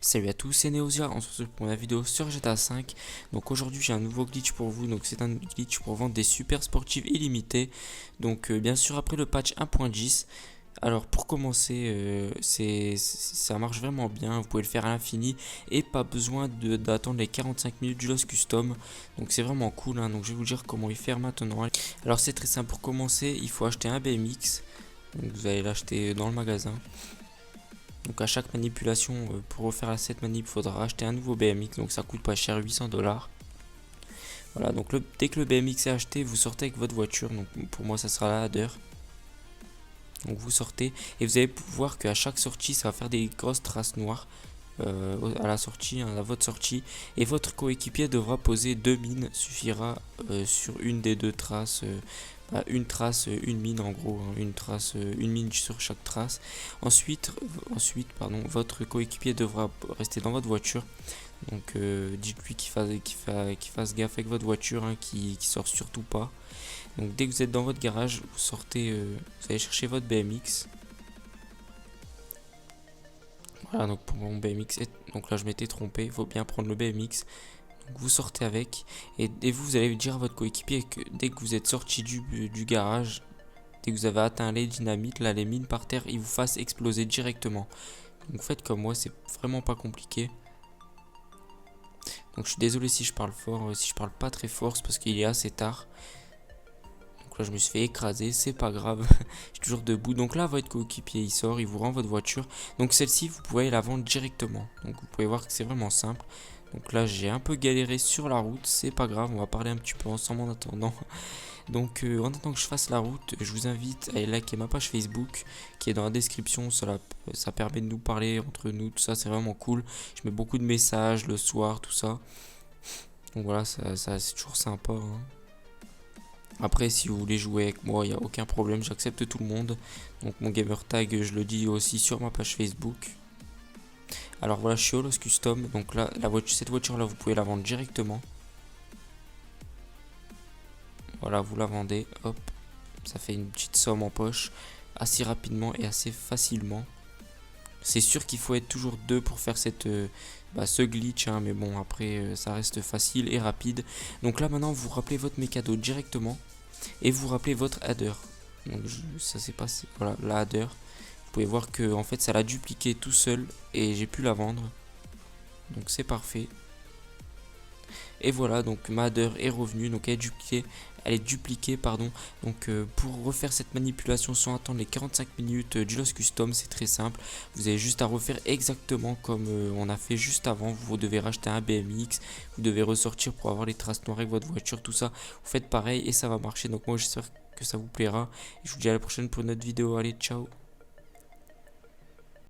Salut à tous, c'est Neosia, on se retrouve pour la vidéo sur GTA 5. Donc aujourd'hui j'ai un nouveau glitch pour vous, donc c'est un glitch pour vendre des super sportives illimitées. Donc bien sûr après le patch 1.10. Alors pour commencer, ça marche vraiment bien, vous pouvez le faire à l'infini et pas besoin d'attendre les 45 minutes du Lost Custom. Donc c'est vraiment cool, hein. Donc je vais vous dire comment y faire maintenant. Alors c'est très simple, pour commencer il faut acheter un BMX. Donc vous allez l'acheter dans le magasin. Donc à chaque manipulation, pour refaire cette manip, il faudra acheter un nouveau BMX, donc ça coûte pas cher, 800 $. Voilà, donc dès que le BMX est acheté, vous sortez avec votre voiture, donc pour moi ça sera la ladder. Donc vous sortez et vous allez voir qu'à chaque sortie, ça va faire des grosses traces noires à la sortie, hein, à votre sortie. Et votre coéquipier devra poser 2 mines, suffira sur une des deux traces. Une trace, une mine en gros, hein, une trace, une mine sur chaque trace. Ensuite, votre coéquipier devra rester dans votre voiture. Donc dites-lui qu'il fasse gaffe avec votre voiture, hein, qui sort surtout pas. Donc dès que vous êtes dans votre garage, vous sortez, vous allez chercher votre BMX. Voilà, donc pour mon BMX, donc là je m'étais trompé, il faut bien prendre le BMX. Donc vous sortez avec et vous allez dire à votre coéquipier que dès que vous êtes sorti du garage, dès que vous avez atteint les dynamites, là les mines par terre, ils vous fassent exploser directement. Donc faites comme moi, c'est vraiment pas compliqué. Donc je suis désolé si je parle fort, si je parle pas très fort, c'est parce qu'il est assez tard. Donc là je me suis fait écraser, c'est pas grave, je suis toujours debout. Donc là votre coéquipier il sort, il vous rend votre voiture. Donc celle-ci vous pouvez la vendre directement. Donc vous pouvez voir que c'est vraiment simple. Donc là j'ai un peu galéré sur la route, c'est pas grave, on va parler un petit peu ensemble en attendant. Donc en attendant que je fasse la route, je vous invite à aller liker ma page Facebook qui est dans la description. Ça permet de nous parler entre nous, tout ça c'est vraiment cool. Je mets beaucoup de messages le soir, tout ça. Donc voilà, ça c'est toujours sympa, hein. Après si vous voulez jouer avec moi, il n'y a aucun problème, j'accepte tout le monde. Donc mon gamer tag je le dis aussi sur ma page Facebook. Alors voilà, je suis au Lost Custom, donc là cette voiture là vous pouvez la vendre directement. Voilà, vous la vendez, hop, ça fait une petite somme en poche assez rapidement et assez facilement. C'est sûr qu'il faut être toujours deux pour faire ce glitch, hein, mais bon après ça reste facile et rapide. Donc là maintenant vous rappelez votre mécano directement et vous rappelez votre header. Donc ça s'est passé, voilà la header. Vous pouvez voir que en fait ça l'a dupliqué tout seul et j'ai pu la vendre. Donc c'est parfait. Et voilà, donc ma header est revenue, donc elle est dupliquée pardon. Donc pour refaire cette manipulation sans attendre les 45 minutes du Lost Custom, c'est très simple. Vous avez juste à refaire exactement comme on a fait juste avant. Vous devez racheter un BMX, vous devez ressortir pour avoir les traces noires avec votre voiture, tout ça. Vous faites pareil et ça va marcher. Donc moi j'espère que ça vous plaira. Et je vous dis à la prochaine pour une autre vidéo. Allez, ciao.